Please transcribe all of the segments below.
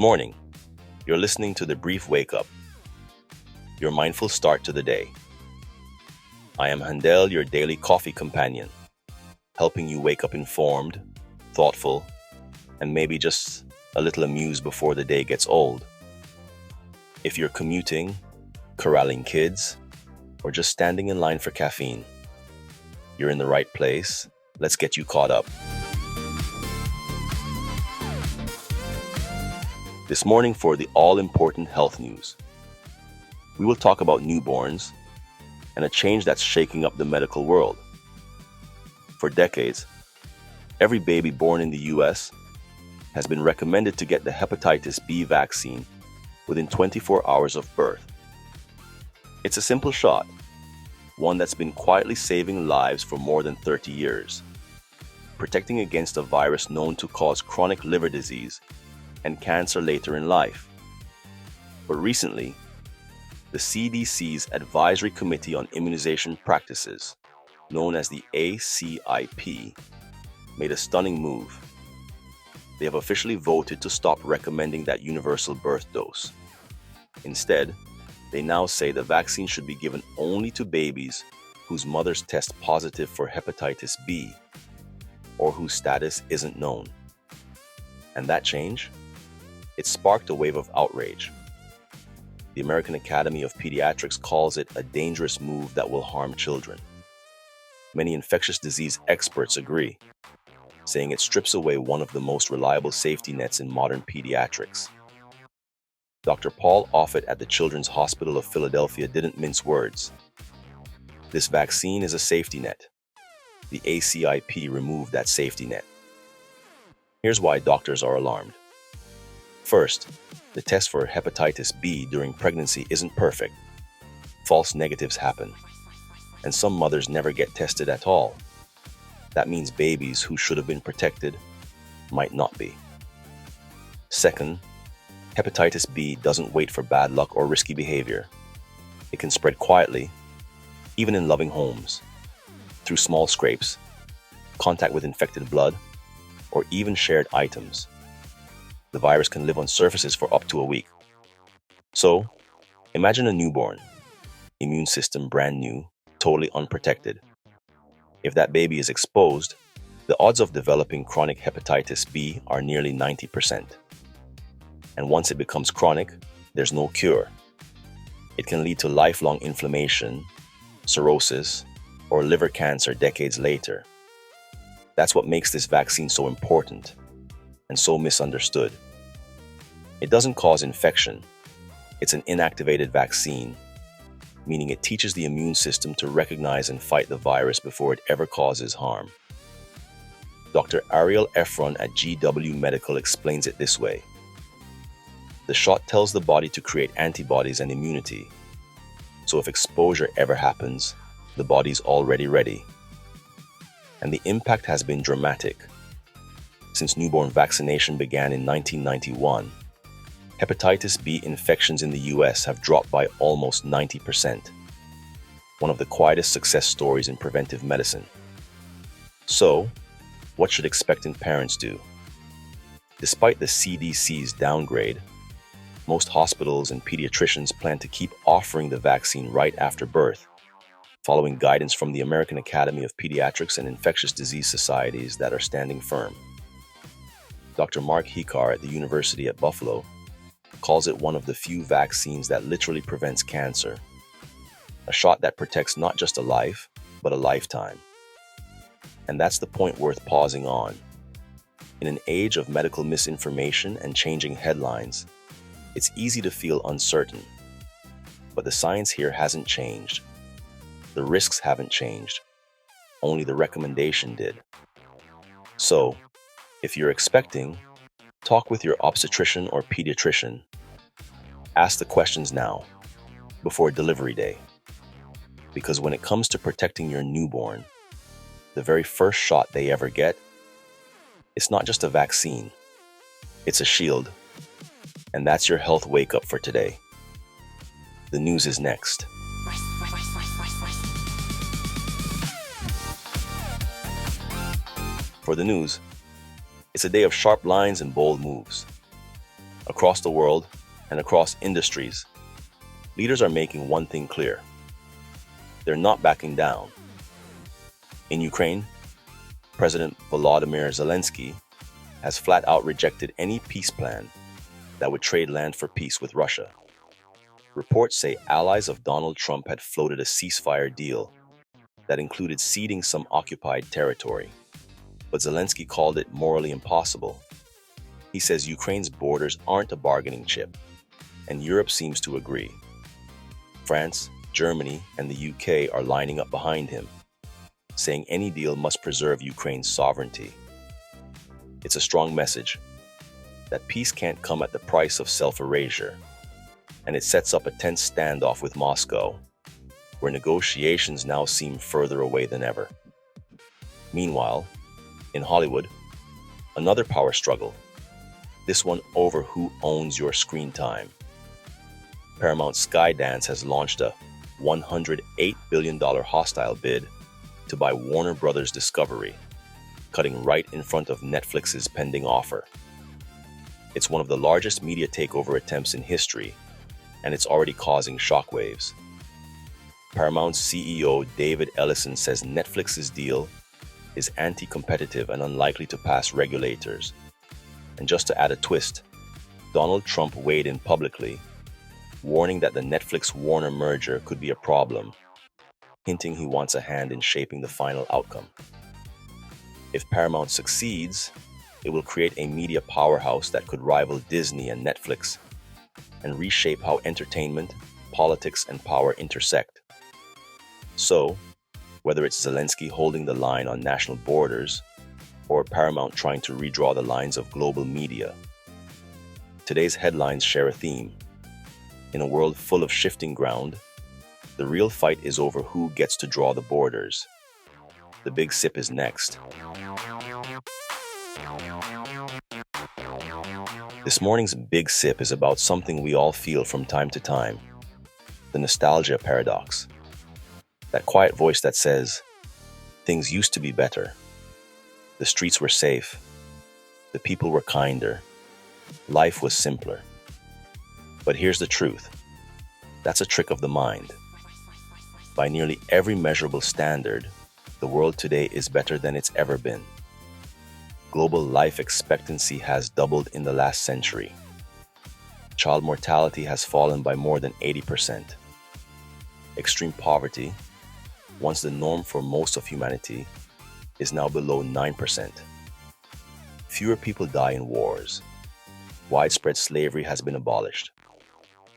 morning. You're listening to The Brief Wake Up, your mindful start to the day. I am Handel, your daily coffee companion, helping you wake up informed, thoughtful, and maybe just a little amused before the day gets old. If you're commuting, corralling kids, or just standing in line for caffeine, you're in the right place. Let's get you caught up. This morning for the all-important health news, we will talk about newborns and a change that's shaking up the medical world. For decades, every baby born in the US has been recommended to get the Hepatitis B vaccine within 24 hours of birth. It's a simple shot, one that's been quietly saving lives for more than 30 years, protecting against a virus known to cause chronic liver disease and cancer later in life. But recently, the CDC's Advisory Committee on Immunization Practices, known as the ACIP, made a stunning move. They have officially voted to stop recommending that universal birth dose. Instead, they now say the vaccine should be given only to babies whose mothers test positive for hepatitis B or whose status isn't known. And that change? It sparked a wave of outrage. The American Academy of Pediatrics calls it a dangerous move that will harm children. Many infectious disease experts agree, saying it strips away one of the most reliable safety nets in modern pediatrics. Dr. Paul Offit at the Children's Hospital of Philadelphia didn't mince words. This vaccine is a safety net. The ACIP removed that safety net. Here's why doctors are alarmed. First, the test for hepatitis B during pregnancy isn't perfect. False negatives happen, and some mothers never get tested at all. That means babies who should have been protected might not be. Second, hepatitis B doesn't wait for bad luck or risky behavior. It can spread quietly, even in loving homes, through small scrapes, contact with infected blood, or even shared items. The virus can live on surfaces for up to a week. So, imagine a newborn, immune system brand new, totally unprotected. If that baby is exposed, the odds of developing chronic hepatitis B are nearly 90%. And once it becomes chronic, there's no cure. It can lead to lifelong inflammation, cirrhosis, or liver cancer decades later. That's what makes this vaccine so important and so misunderstood. It doesn't cause infection. It's an inactivated vaccine, meaning it teaches the immune system to recognize and fight the virus before it ever causes harm. Dr. Ariel Efron at GW Medical explains it this way. The shot tells the body to create antibodies and immunity. So if exposure ever happens, the body's already ready. And the impact has been dramatic. Since newborn vaccination began in 1991, hepatitis B infections in the US have dropped by almost 90%, one of the quietest success stories in preventive medicine. So, what should expectant parents do? Despite the CDC's downgrade, most hospitals and pediatricians plan to keep offering the vaccine right after birth, following guidance from the American Academy of Pediatrics and Infectious Disease Societies that are standing firm. Dr. Mark Hikar at the University at Buffalo calls it one of the few vaccines that literally prevents cancer, a shot that protects not just a life, but a lifetime. And that's the point worth pausing on. In an age of medical misinformation and changing headlines, it's easy to feel uncertain. But the science here hasn't changed. The risks haven't changed. Only the recommendation did. So, if you're expecting, talk with your obstetrician or pediatrician. Ask the questions now, before delivery day. Because when it comes to protecting your newborn, the very first shot they ever get, it's not just a vaccine, it's a shield. And that's your health wake-up for today. The news is next. For the news, it's a day of sharp lines and bold moves. Across the world and across industries, leaders are making one thing clear: they're not backing down. In Ukraine, President Volodymyr Zelensky has flat out rejected any peace plan that would trade land for peace with Russia. Reports say allies of Donald Trump had floated a ceasefire deal that included ceding some occupied territory, but Zelensky called it morally impossible. He says Ukraine's borders aren't a bargaining chip, and Europe seems to agree. France, Germany, and the UK are lining up behind him, saying any deal must preserve Ukraine's sovereignty. It's a strong message that peace can't come at the price of self-erasure, and it sets up a tense standoff with Moscow, where negotiations now seem further away than ever. Meanwhile, in Hollywood, another power struggle, this one over who owns your screen time. Paramount Skydance has launched a $108 billion hostile bid to buy Warner Brothers Discovery, cutting right in front of Netflix's pending offer. It's one of the largest media takeover attempts in history, and it's already causing shockwaves. Paramount's CEO David Ellison says Netflix's deal is anti-competitive and unlikely to pass regulators. And just to add a twist, Donald Trump weighed in publicly, warning that the Netflix-Warner merger could be a problem, hinting he wants a hand in shaping the final outcome. If Paramount succeeds, it will create a media powerhouse that could rival Disney and Netflix and reshape how entertainment, politics, and power intersect. So, whether it's Zelensky holding the line on national borders or Paramount trying to redraw the lines of global media, today's headlines share a theme. In a world full of shifting ground, the real fight is over who gets to draw the borders. The Big Sip is next. This morning's Big Sip is about something we all feel from time to time: the nostalgia paradox. That quiet voice that says, things used to be better. The streets were safe. The people were kinder. Life was simpler. But here's the truth. That's a trick of the mind. By nearly every measurable standard, the world today is better than it's ever been. Global life expectancy has doubled in the last century. Child mortality has fallen by more than 80%. Extreme poverty, once the norm for most of humanity, is now below 9%. Fewer people die in wars. Widespread slavery has been abolished.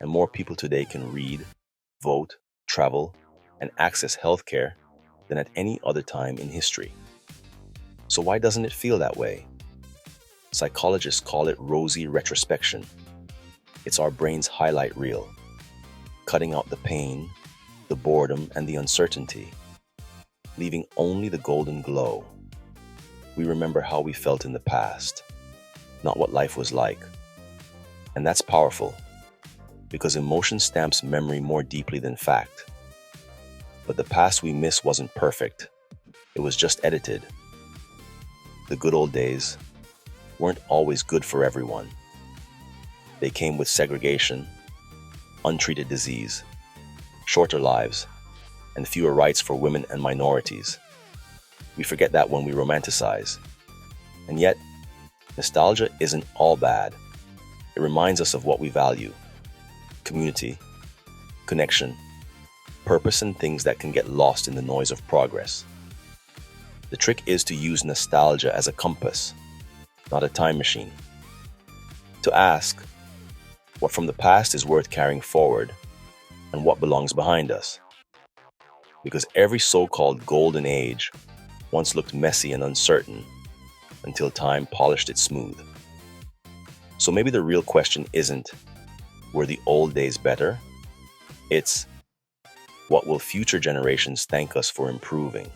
And more people today can read, vote, travel, and access healthcare than at any other time in history. So why doesn't it feel that way? Psychologists call it rosy retrospection. It's our brain's highlight reel, cutting out the pain, the boredom, and the uncertainty, leaving only the golden glow. We remember how we felt in the past, not what life was like. And that's powerful, because emotion stamps memory more deeply than fact. But the past we miss wasn't perfect. It was just edited. The good old days weren't always good for everyone. They came with segregation, untreated disease, shorter lives, and fewer rights for women and minorities. We forget that when we romanticize. And yet, nostalgia isn't all bad. It reminds us of what we value: community, connection, purpose, and things that can get lost in the noise of progress. The trick is to use nostalgia as a compass, not a time machine. To ask, what from the past is worth carrying forward, and what belongs behind us? Because every so-called golden age once looked messy and uncertain until time polished it smooth. So maybe the real question isn't, were the old days better? It's, what will future generations thank us for improving?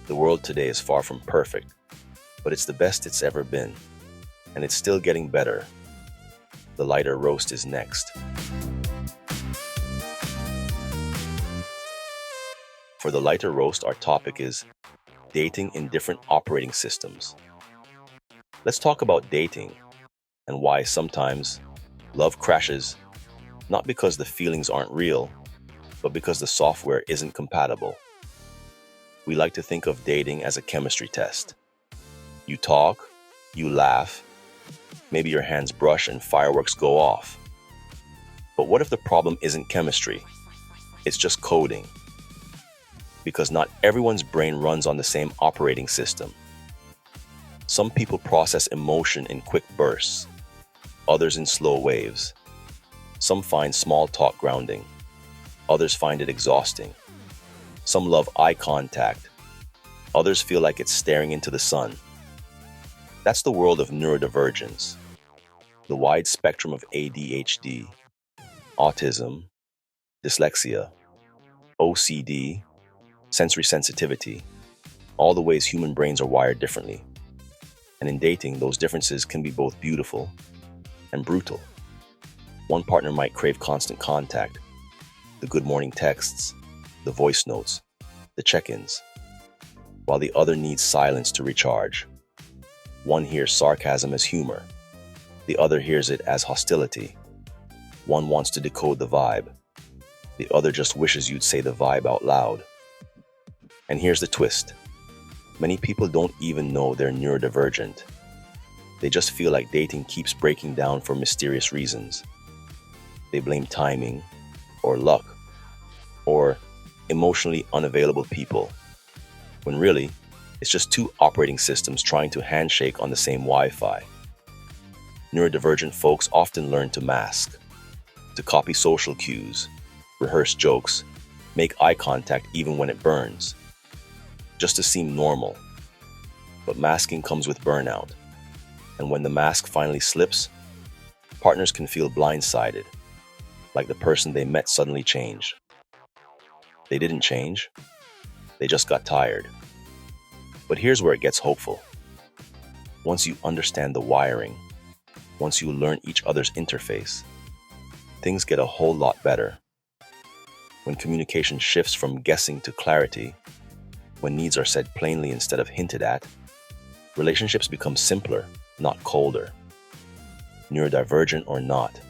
The world today is far from perfect, but it's the best it's ever been, and it's still getting better. The lighter roast is next. For the lighter roast, our topic is dating in different operating systems. Let's talk about dating, and why sometimes love crashes, not because the feelings aren't real, but because the software isn't compatible. We like to think of dating as a chemistry test. You talk, you laugh, maybe your hands brush and fireworks go off. But what if the problem isn't chemistry? It's just coding. Because not everyone's brain runs on the same operating system. Some people process emotion in quick bursts, others in slow waves. Some find small talk grounding, others find it exhausting. Some love eye contact, others feel like it's staring into the sun. That's the world of neurodivergence, the wide spectrum of ADHD, autism, dyslexia, OCD, sensory sensitivity, all the ways human brains are wired differently. And in dating, those differences can be both beautiful and brutal. One partner might crave constant contact, the good morning texts, the voice notes, the check-ins, while the other needs silence to recharge. One hears sarcasm as humor, the other hears it as hostility. One wants to decode the vibe, the other just wishes you'd say the vibe out loud. And here's the twist. Many people don't even know they're neurodivergent. They just feel like dating keeps breaking down for mysterious reasons. They blame timing, or luck, or emotionally unavailable people, when really, it's just two operating systems trying to handshake on the same Wi-Fi. Neurodivergent folks often learn to mask, to copy social cues, rehearse jokes, make eye contact even when it burns, just to seem normal. But masking comes with burnout. And when the mask finally slips, partners can feel blindsided, like the person they met suddenly changed. They didn't change, they just got tired. But here's where it gets hopeful. Once you understand the wiring, once you learn each other's interface, things get a whole lot better. When communication shifts from guessing to clarity, when needs are said plainly instead of hinted at, relationships become simpler, not colder. Neurodivergent or not,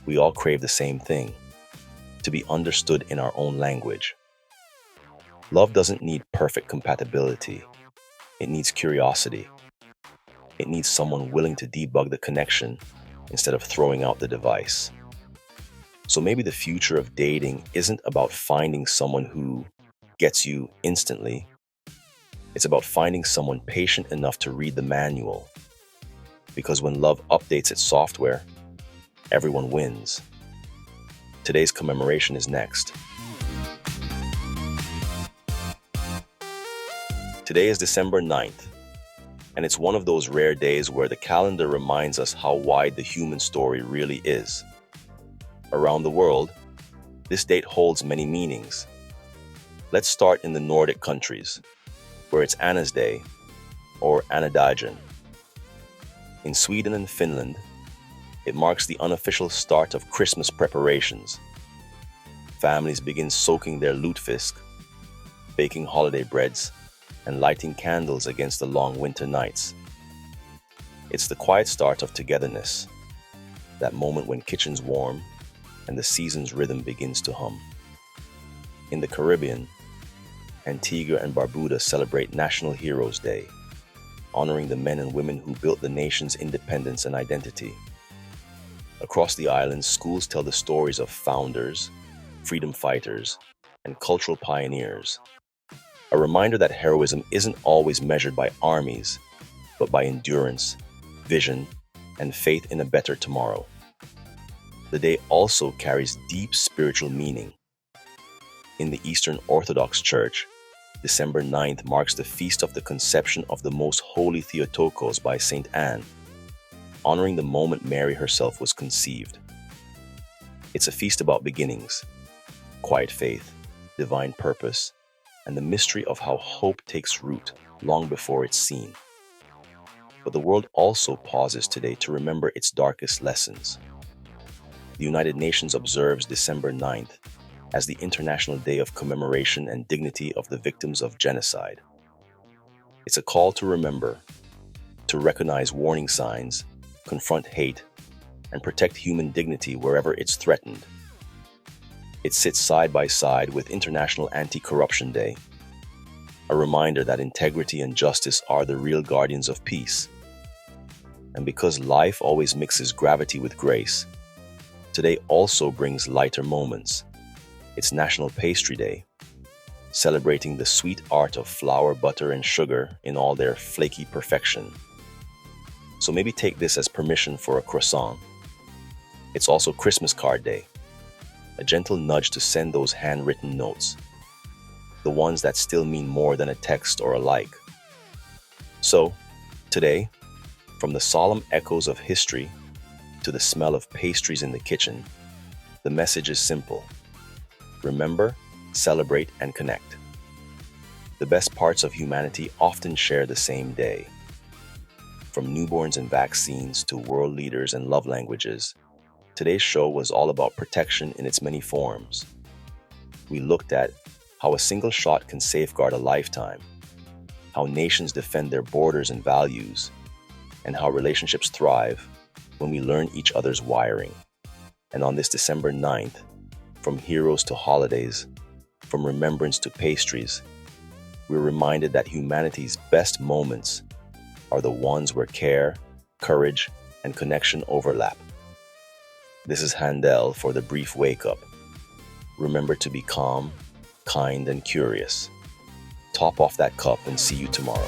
we all crave the same thing, to be understood in our own language. Love doesn't need perfect compatibility. It needs curiosity. It needs someone willing to debug the connection instead of throwing out the device. So maybe the future of dating isn't about finding someone who gets you instantly. It's about finding someone patient enough to read the manual. Because when love updates its software, everyone wins. Today's commemoration is next. Today is December 9th, and it's one of those rare days where the calendar reminds us how wide the human story really is. Around the world, this date holds many meanings. Let's start in the Nordic countries, where it's Anna's Day, or Annadagen. In Sweden and Finland, it marks the unofficial start of Christmas preparations. Families begin soaking their lutefisk, baking holiday breads, and lighting candles against the long winter nights. It's the quiet start of togetherness, that moment when kitchens warm and the season's rhythm begins to hum. In the Caribbean, Antigua and Barbuda celebrate National Heroes Day, honoring the men and women who built the nation's independence and identity. Across the islands, schools tell the stories of founders, freedom fighters, and cultural pioneers. A reminder that heroism isn't always measured by armies, but by endurance, vision, and faith in a better tomorrow. The day also carries deep spiritual meaning. In the Eastern Orthodox Church, December 9th marks the feast of the conception of the Most Holy Theotokos by Saint Anne, honoring the moment Mary herself was conceived. It's a feast about beginnings, quiet faith, divine purpose, and the mystery of how hope takes root long before it's seen. But the world also pauses today to remember its darkest lessons. The United Nations observes December 9th as the International Day of Commemoration and Dignity of the Victims of Genocide. It's a call to remember, to recognize warning signs, confront hate, and protect human dignity wherever it's threatened. It sits side by side with International Anti-Corruption Day, a reminder that integrity and justice are the real guardians of peace. And because life always mixes gravity with grace, today also brings lighter moments. It's National Pastry Day, celebrating the sweet art of flour, butter, and sugar in all their flaky perfection. So maybe take this as permission for a croissant. It's also Christmas Card Day, a gentle nudge to send those handwritten notes, the ones that still mean more than a text or a like. So, today, from the solemn echoes of history to the smell of pastries in the kitchen, the message is simple. Remember, celebrate, and connect. The best parts of humanity often share the same day. From newborns and vaccines to world leaders and love languages, today's show was all about protection in its many forms. We looked at how a single shot can safeguard a lifetime, how nations defend their borders and values, and how relationships thrive when we learn each other's wiring. And on this December 9th, from heroes to holidays, from remembrance to pastries, we're reminded that humanity's best moments are the ones where care, courage, and connection overlap. This is Handel for the brief wake-up. Remember to be calm, kind, and curious. Top off that cup and see you tomorrow.